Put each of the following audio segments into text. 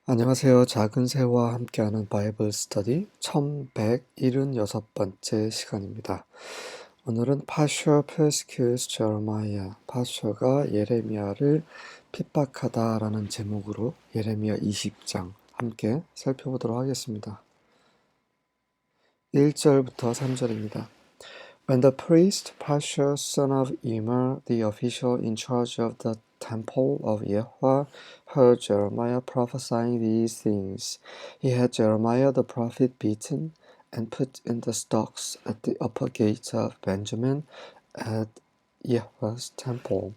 안녕하세요. 작은 새와 함께하는 바이블 스터디 1176번째 시간입니다. 오늘은 파셔 persecutes Jeremiah, 파셔가 예레미야를 핍박하다라는 제목으로 예레미야 20장 함께 살펴보도록 하겠습니다. 1절부터 3절입니다. When the priest Pashur son of Immer, the official in charge of the temple of Yahweh, heard Jeremiah prophesying these things, he had Jeremiah the prophet beaten and put in the stocks at the upper gate of Benjamin at Yahweh's temple.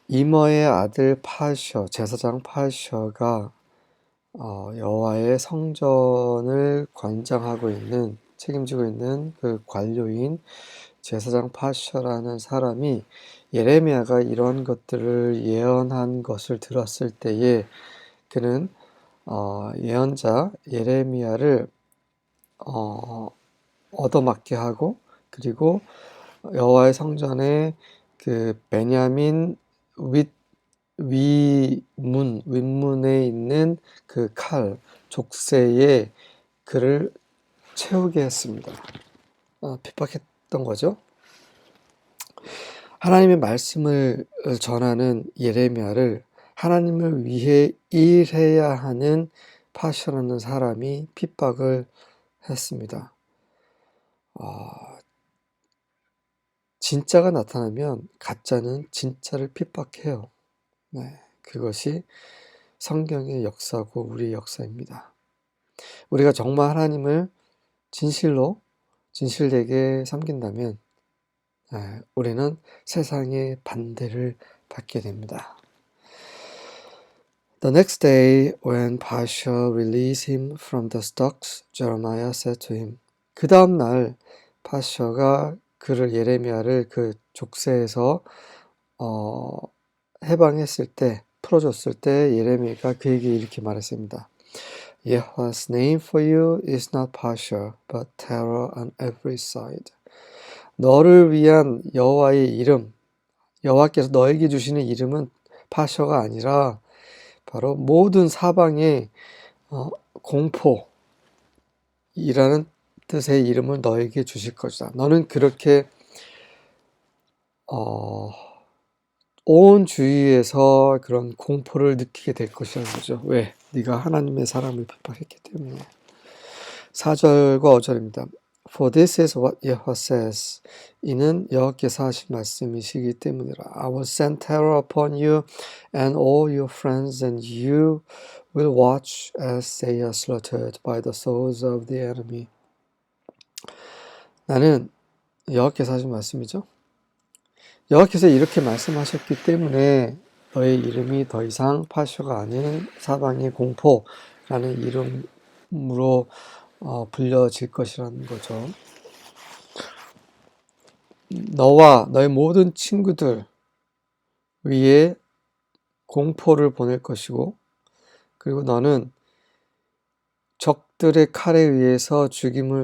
이머의 아들 파셔, 제사장 파셔가 여호와의 성전을 관장하고 있는 책임지고 있는 그 관료인 제사장 파셔라는 사람이 예레미야가 이런 것들을 예언한 것을 들었을 때에 그는 예언자 예레미야를 얻어맞게 하고 그리고 여호와의 성전에 그 베냐민 윗문에 있는 그 칼, 족쇄에 그를 채우게 했습니다. 핍박했던 거죠. 하나님의 말씀을 전하는 예레미야를 하나님을 위해 일해야 하는 파셔라는 사람이 핍박을 했습니다. 진짜가 나타나면 가짜는 진짜를 핍박해요. 네, 그것이 성경의 역사고 우리의 역사입니다. 우리가 정말 하나님을 진실되게 섬긴다면 우리는 세상의 반대를 받게 됩니다. The next day, when Pashur released him from the stocks, Jeremiah said to him. 그 다음 날 파셔가 그를 예레미야를 그 족쇄에서 해방했을 때, 풀어줬을 때 예레미야가 그에게 이렇게 말했습니다. Yahweh's name for you is not Pashur, but terror on every side. 너를 위한 여호와의 이름, 여호와께서 너에게 주시는 이름은 파셔가 아니라 바로 모든 사방에 공포이라는 뜻의 이름을 너에게 주실 것이다. 너는 그렇게 온 주위에서 그런 공포를 느끼게 될 것이라는 거죠. 왜? 네가 하나님의 사람을 핍박했기 때문에. 4절과 5절입니다. For this is what Yahweh says. 이는 여호와께서 하신 말씀이시기 때문이라. I will send terror upon you and all your friends, and you will watch as they are slaughtered by the swords of the enemy. 나는 여호와께서 하신 말씀이죠. 여호와께서 이렇게 말씀하셨기 때문에 너의 이름이 더 이상 파쇼가 아닌 사방의 공포라는 이름으로 불려질 것이라는 거죠. 너와 너의 모든 친구들 위에 공포를 보낼 것이고 그리고 너는 적들의 칼에 의해서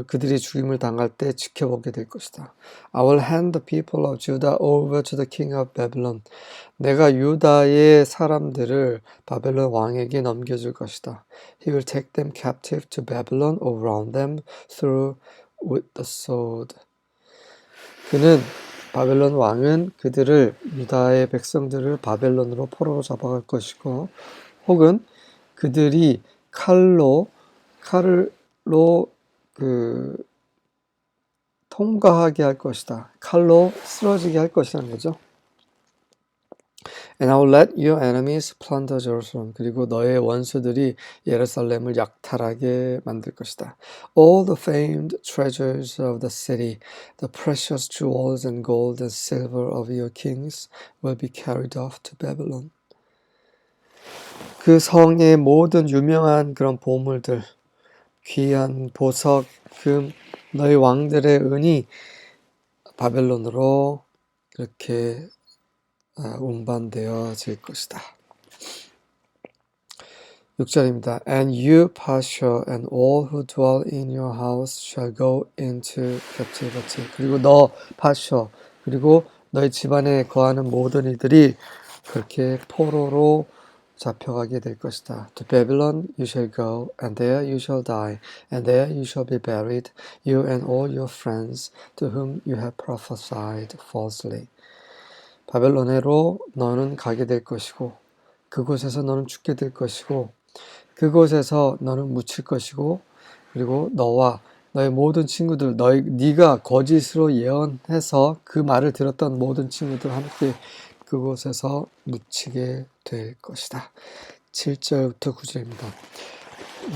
그들이 죽임을 당할 때 지켜보게 될 것이다. I will hand the people of Judah over to the king of Babylon. 내가 유다의 사람들을 바벨론 왕에게 넘겨줄 것이다. He will take them captive to Babylon or round them through with the sword. 바벨론 왕은 그들을 유다의 백성들을 바벨론으로 포로로 잡아갈 것이고 혹은 그들이 칼로 통과하게 할 것이다. 칼로 쓰러지게 할 것이라는 거죠. And I will let your enemies plunder Jerusalem. 그리고 너의 원수들이 예루살렘을 약탈하게 만들 것이다. All the famed treasures of the city, the precious jewels and gold and silver of your kings will be carried off to Babylon. 그 성의 모든 유명한 그런 보물들, 귀한 보석, 금, 너희 왕들의 은이 바벨론으로 그렇게 운반되어질 것이다. 6절입니다. And you, Pashur, and all who dwell in your house shall go into captivity. 그리고 너, 파셔, 그리고 너희 집안에 거하는 모든 이들이 그렇게 포로로 잡혀가게 될 것이다. To Babylon you shall go, and there you shall die, and there you shall be buried, you and all your friends to whom you have prophesied falsely. 바벨론으로 너는 가게 될 것이고 그곳에서 너는 죽게 될 것이고 그곳에서 너는 묻힐 것이고 그리고 너와 너의 모든 친구들 네가 거짓으로 예언해서 그 말을 들었던 모든 친구들 함께 그곳에서 묻히게 될 것이다. 7절부터 9절입니다.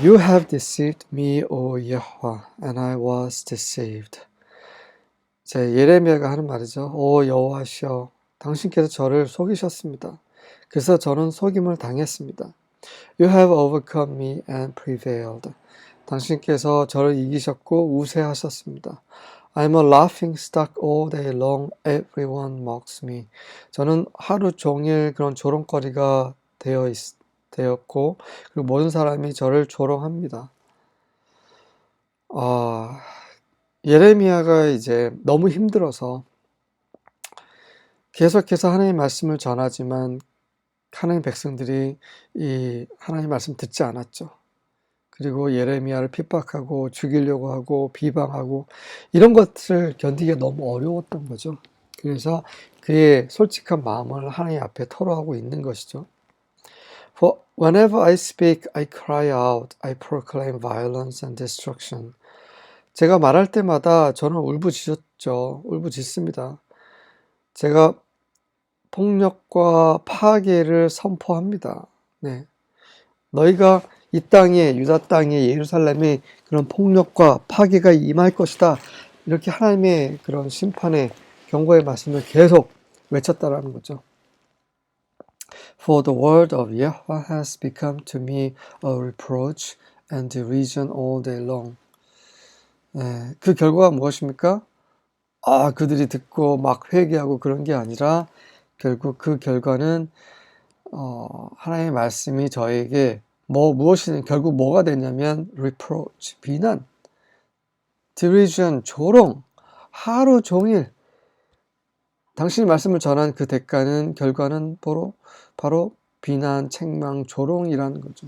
You have deceived me, O Yahweh, and I was deceived. 예레미야가 하는 말이죠. 오 여호와시여, 당신께서 저를 속이셨습니다. 그래서 저는 속임을 당했습니다. You have overcome me and prevailed. 당신께서 저를 이기셨고 우세하셨습니다. I'm a laughing stock all day long. Everyone mocks me. 저는 하루 종일 그런 조롱거리가 되었고 그리고 모든 사람이 저를 조롱합니다. 예레미야가 이제 너무 힘들어서 계속해서 하나님의 말씀을 전하지만 하나님 백성들이 이 하나님 말씀 듣지 않았죠. 그리고 예레미야를 핍박하고 죽이려고 하고 비방하고 이런 것을 견디기가 너무 어려웠던 거죠. 그래서 그의 솔직한 마음을 하나님 앞에 토로하고 있는 것이죠. For whenever I speak, I cry out, I proclaim violence and destruction. 제가 말할 때마다 저는 울부짖습니다. 제가 폭력과 파괴를 선포합니다. 네. 너희가 이 땅에 유다 땅에 예루살렘에 그런 폭력과 파괴가 임할 것이다. 이렇게 하나님의 그런 심판의 경고의 말씀을 계속 외쳤다라는 거죠. For the word of Yahweh has become to me a reproach and derision all day long. 네, 그 결과가 무엇입니까? 그들이 듣고 막 회개하고 그런 게 아니라 결국 그 결과는 하나님의 말씀이 저에게 무엇이든 결국 뭐가 되냐면 reproach, 비난, derision, 조롱, 하루 종일 당신이 말씀을 전한 그 대가는 결과는 바로 비난, 책망, 조롱이라는 거죠.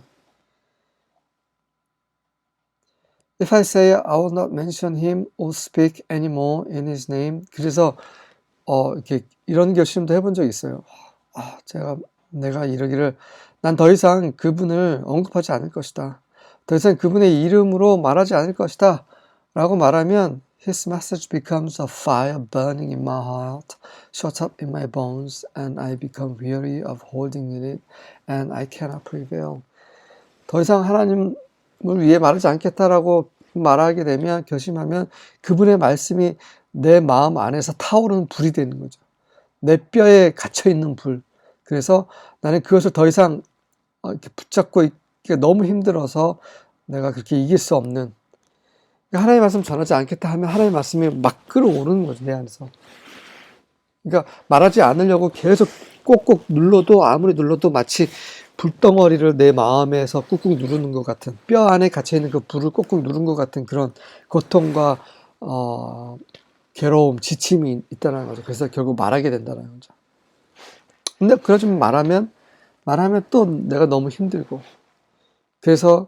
If I say I will not mention him or speak anymore in his name, 그래서 이렇게 이런 결심도 해본 적이 있어요. 내가 이러기를 난 더 이상 그분을 언급하지 않을 것이다. 더 이상 그분의 이름으로 말하지 않을 것이다. 라고 말하면 His message becomes a fire burning in my heart, shut up in my bones, and I become weary of holding in it, and I cannot prevail. 더 이상 하나님을 위해 말하지 않겠다라고 말하게 되면, 결심하면 그분의 말씀이 내 마음 안에서 타오르는 불이 되는 거죠. 내 뼈에 갇혀있는 불. 그래서 나는 그것을 더 이상 이렇게 붙잡고 있기가 너무 힘들어서 내가 그렇게 이길 수 없는, 하나님의 말씀 전하지 않겠다 하면 하나님의 말씀이 막 끌어오르는 거죠, 내 안에서. 그러니까 말하지 않으려고 계속 꼭꼭 눌러도, 아무리 눌러도 마치 불덩어리를 내 마음에서 꾹꾹 누르는 것 같은, 뼈 안에 갇혀있는 그 불을 꾹꾹 누른 것 같은 그런 고통과 괴로움, 지침이 있다는 거죠. 그래서 결국 말하게 된다는 거죠. 근데 그러지만 말하면 또 내가 너무 힘들고, 그래서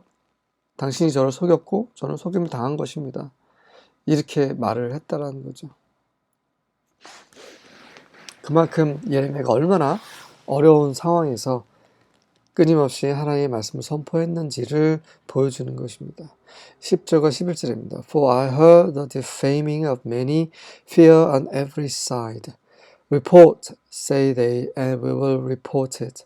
당신이 저를 속였고 저는 속임을 당한 것입니다. 이렇게 말을 했다라는 거죠. 그만큼 예레미야가 얼마나 어려운 상황에서 끊임없이 하나님의 말씀을 선포했는지를 보여주는 것입니다. 10절과 11절입니다. For I heard the defaming of many, fear on every side. Report, say they, and we will report it.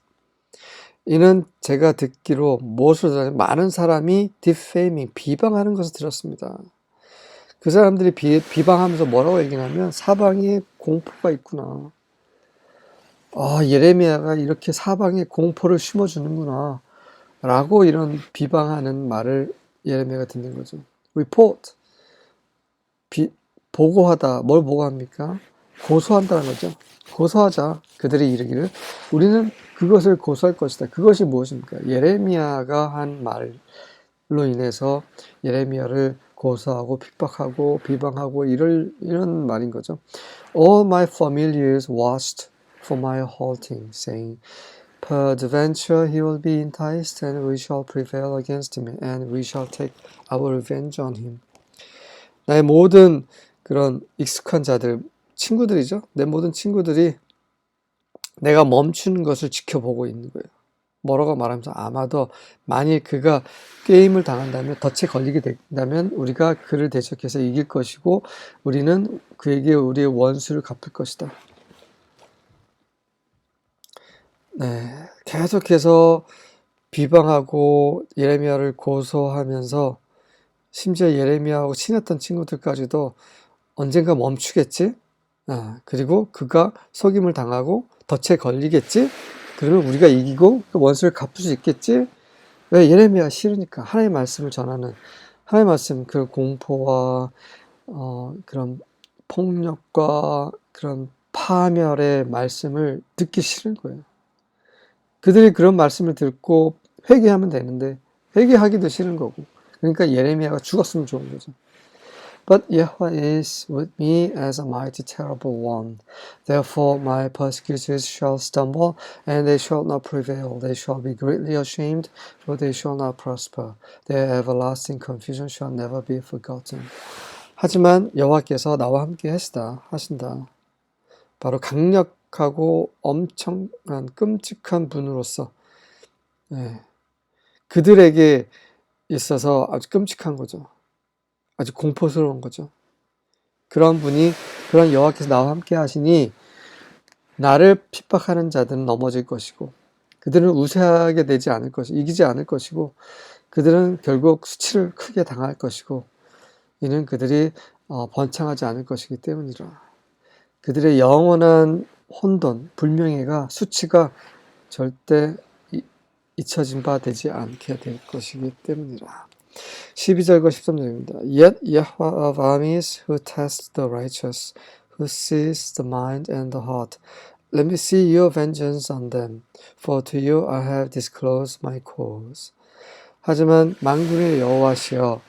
이는 제가 듣기로 무엇을 들었냐면 많은 사람이 defaming, 비방하는 것을 들었습니다. 그 사람들이 비방하면서 뭐라고 얘기하냐면 사방에 공포가 있구나. 예레미야가 이렇게 사방에 공포를 심어주는구나 라고 이런 비방하는 말을 예레미야가 듣는 거죠. report, 보고하다. 뭘 보고합니까? 고소한다는 거죠. 고소하자. 그들이 이르기를 우리는 그것을 고소할 것이다. 그것이 무엇입니까? 예레미야가 한 말로 인해서 예레미야를 고소하고 핍박하고 비방하고 이런 말인 거죠. All my familiars watched for my halting, saying, Peradventure he will be enticed, and we shall prevail against him, and we shall take our revenge on him. 나의 모든 그런 익숙한 자들, 친구들이죠. 내 모든 친구들이 내가 멈추는 것을 지켜보고 있는 거예요. 뭐라고 말하면서 아마도 만일 그가 게임을 당한다면, 덫에 걸리게 된다면 우리가 그를 대적해서 이길 것이고 우리는 그에게 우리의 원수를 갚을 것이다. 네, 계속해서 비방하고 예레미야를 고소하면서 심지어 예레미야하고 친했던 친구들까지도 언젠가 멈추겠지? 그리고 그가 속임을 당하고 덫에 걸리겠지? 그러면 우리가 이기고 그 원수를 갚을 수 있겠지? 왜? 예레미야가 싫으니까. 하나님의 말씀을 전하는, 하나님의 말씀, 그 공포와 그런 폭력과 그런 파멸의 말씀을 듣기 싫은 거예요. 그들이 그런 말씀을 듣고 회개하면 되는데 회개하기도 싫은 거고. 그러니까 예레미야가 죽었으면 좋은 거죠. But Yahweh is with me as a mighty terrible one. Therefore my persecutors shall stumble, and they shall not prevail. They shall be greatly ashamed, for they shall not prosper. Their everlasting confusion shall never be forgotten. 하지만 여호와께서 나와 함께 하신다. 바로 강력하고 엄청난 끔찍한 분으로서 그들에게 있어서 아주 끔찍한 거죠. 아주 공포스러운 거죠. 그런 분이, 그런 여호와께서 나와 함께 하시니 나를 핍박하는 자들은 넘어질 것이고 그들은 우세하게 되지 않을 것이고 이기지 않을 것이고 그들은 결국 수치를 크게 당할 것이고 이는 그들이 번창하지 않을 것이기 때문이라. 그들의 영원한 혼돈, 불명예가, 수치가 절대 잊혀진 바 되지 않게 될 것이기 때문이라. 12절과 13절입니다. Yet Yahweh of armies, who tests the righteous, who sees the mind and the heart, let me see your vengeance on them, for to you I have disclosed my cause. 하지만 만군의 여호와시여,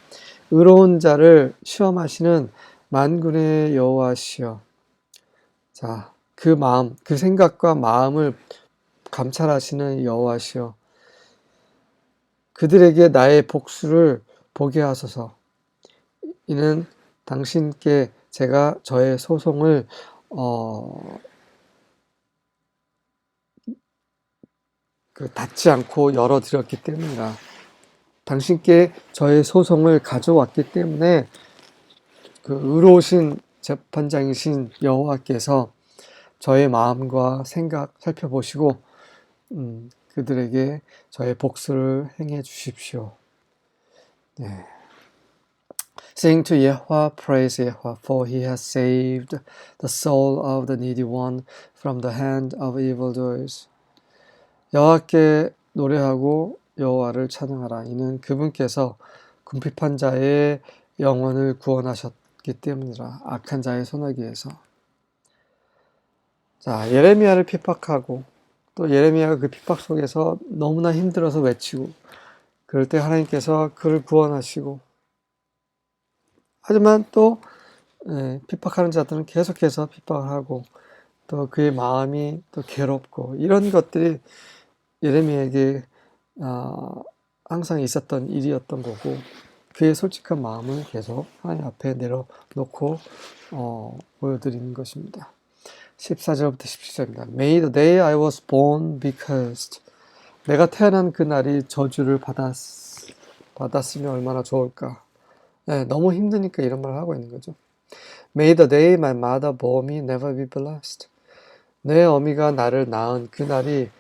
의로운 자를 시험하시는 만군의 여호와시여. 자, 그 마음, 그 생각과 마음을 감찰하시는 여호와시여. 그들에게 나의 복수를 보게 하소서. 이는 당신께 제가 저의 소송을 닫지 않고 열어드렸기 때문이라. 당신께 저의 소송을 가져왔기 때문에 그 의로우신 재판장이신 여호와께서 저의 마음과 생각 살펴보시고 그들에게 저의 복수를 행해 주십시오. 네. Sing to Yahweh, praise Yahweh, for he has saved the soul of the needy one from the hand of evildoers. 여호와께 노래하고 여호와를 찬양하라. 이는 그분께서 궁핍한 자의 영혼을 구원하셨기 때문이라. 악한 자의 손아귀에서. 자, 예레미야를 핍박하고 또 예레미야가 그 핍박 속에서 너무나 힘들어서 외치고 그럴 때 하나님께서 그를 구원하시고 하지만 또 핍박하는 자들은 계속해서 핍박을 하고 또 그의 마음이 또 괴롭고 이런 것들이 예레미야에게 항상 있었던 일이었던 거고 그의 솔직한 마음을 계속 하나님 앞에 내려놓고 보여드리는 것입니다. 14절부터 17절입니다. May the day I was born be cursed. 내가 태어난 그날이 저주를 받았으면 얼마나 좋을까. 너무 힘드니까 이런 말을 하고 있는 거죠. May the day my mother bore me never be blessed. 내 어미가 나를 낳은 그날이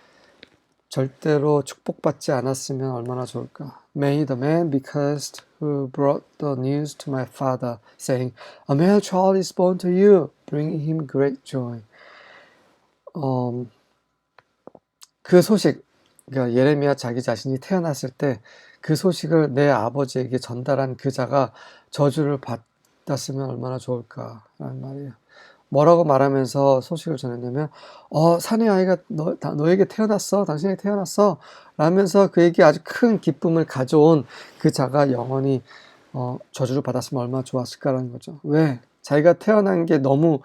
절대로 축복받지 않았으면 얼마나 좋을까. May the man be cursed who brought the news to my father, saying, A male child is born to you, bringing him great joy. 그 소식, 그러니까 예레미야 자기 자신이 태어났을 때 그 소식을 내 아버지에게 전달한 그 자가 저주를 받았으면 얼마나 좋을까라는 말이에요. 뭐라고 말하면서 소식을 전했냐면 사내 아이가 너에게 태어났어. 당신에게 태어났어. 라면서 그에게 아주 큰 기쁨을 가져온 그 자가 영원히 저주를 받았으면 얼마나 좋았을까라는 거죠. 왜? 자기가 태어난 게 너무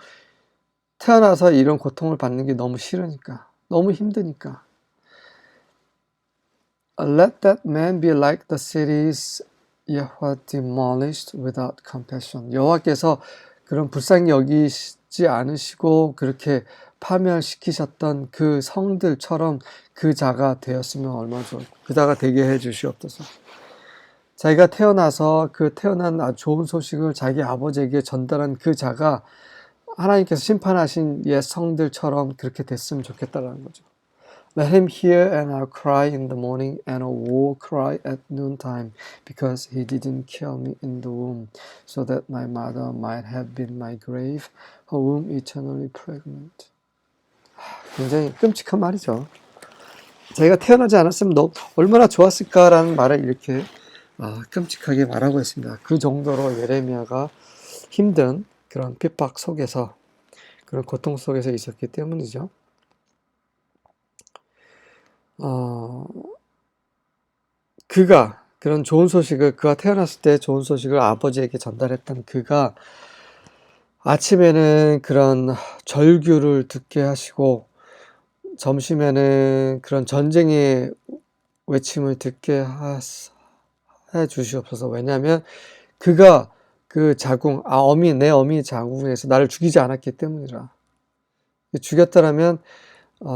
태어나서 이런 고통을 받는 게 너무 싫으니까. 너무 힘드니까. Let that man be like the cities Yahweh demolished without compassion. 여호와께서 그런 불쌍히 여기지 않으시고 그렇게 파멸시키셨던 그 성들처럼 그 자가 되었으면 얼마나 좋을까. 그 자가 되게 해 주시옵소서. 자기가 태어나서 그 태어난 아주 좋은 소식을 자기 아버지에게 전달한 그 자가 하나님께서 심판하신 옛 성들처럼 그렇게 됐으면 좋겠다라는 거죠. Let him hear an owl cry in the morning and a war cry at noontime, because he didn't kill me in the womb, so that my mother might have been my grave, her womb eternally pregnant. 굉장히 끔찍한 말이죠. 자기가 태어나지 않았으면 너 얼마나 좋았을까라는 말을 이렇게 끔찍하게 말하고 있습니다. 그 정도로 예레미야가 힘든 그런 핍박 속에서, 그런 고통 속에서 있었기 때문이죠. 그가 그런 좋은 소식을, 그가 태어났을 때 좋은 소식을 아버지에게 전달했던 그가 아침에는 그런 절규를 듣게 하시고 점심에는 그런 전쟁의 외침을 듣게 해 주시옵소서. 왜냐하면 그가 그 자궁, 내 어미 자궁에서 나를 죽이지 않았기 때문이라. 죽였더라면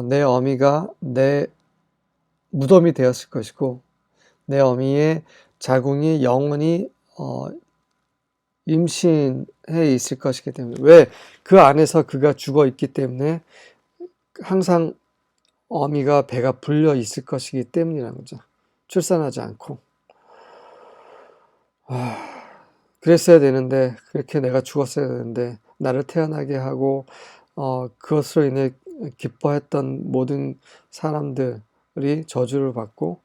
내 어미가 내 무덤이 되었을 것이고 내 어미의 자궁이 영원히 임신해 있을 것이기 때문에, 왜? 그 안에서 그가 죽어 있기 때문에 항상 어미가 배가 불려 있을 것이기 때문이라는 거죠. 출산하지 않고. 그랬어야 되는데, 그렇게 내가 죽었어야 되는데, 나를 태어나게 하고 그것으로 인해 기뻐했던 모든 사람들이 저주를 받고,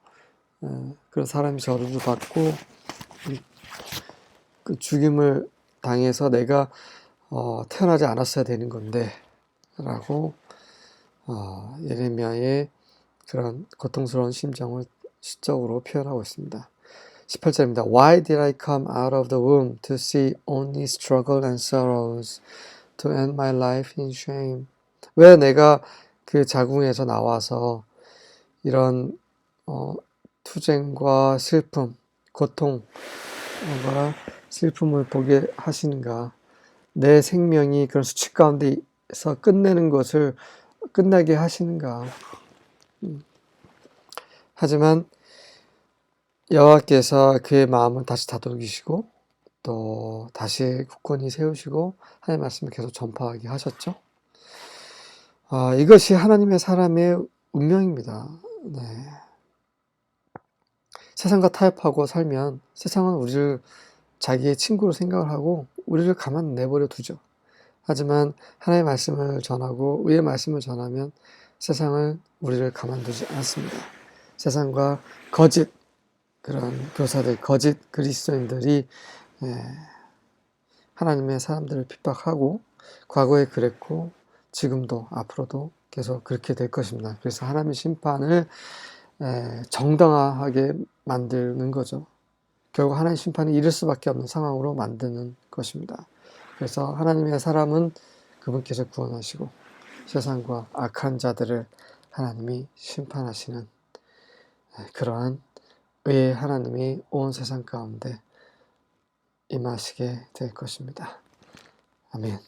그런 사람이 저주를 받고 그 죽임을 당해서 내가 태어나지 않았어야 되는 건데 라고 예레미야의 그런 고통스러운 심정을 시적으로 표현하고 있습니다. 18절입니다. Why did I come out of the womb to see only struggle and sorrows, to end my life in shame? 왜 내가 그 자궁에서 나와서 이런 투쟁과 슬픔, 고통, 슬픔을 보게 하시는가? 내 생명이 그런 수치 가운데서 끝나게 하시는가? 하지만 여호와께서 그의 마음을 다시 다독이시고 또 다시 굳건히 세우시고 하나님의 말씀을 계속 전파하게 하셨죠. 이것이 하나님의 사람의 운명입니다. 네. 세상과 타협하고 살면 세상은 우리를 자기의 친구로 생각을 하고 우리를 가만 내버려 두죠. 하지만 하나님의 말씀을 전하고 의의 말씀을 전하면 세상은 우리를 가만두지 않습니다. 세상과 거짓 그런 교사들, 거짓 그리스도인들이 하나님의 사람들을 핍박하고 과거에 그랬고 지금도 앞으로도 계속 그렇게 될 것입니다. 그래서 하나님의 심판을 정당화하게 만드는 거죠. 결국 하나님의 심판이 이를 수밖에 없는 상황으로 만드는 것입니다. 그래서 하나님의 사람은 그분께서 구원하시고 세상과 악한 자들을 하나님이 심판하시는 그러한 의의 하나님이 온 세상 가운데 임하시게 될 것입니다. 아멘.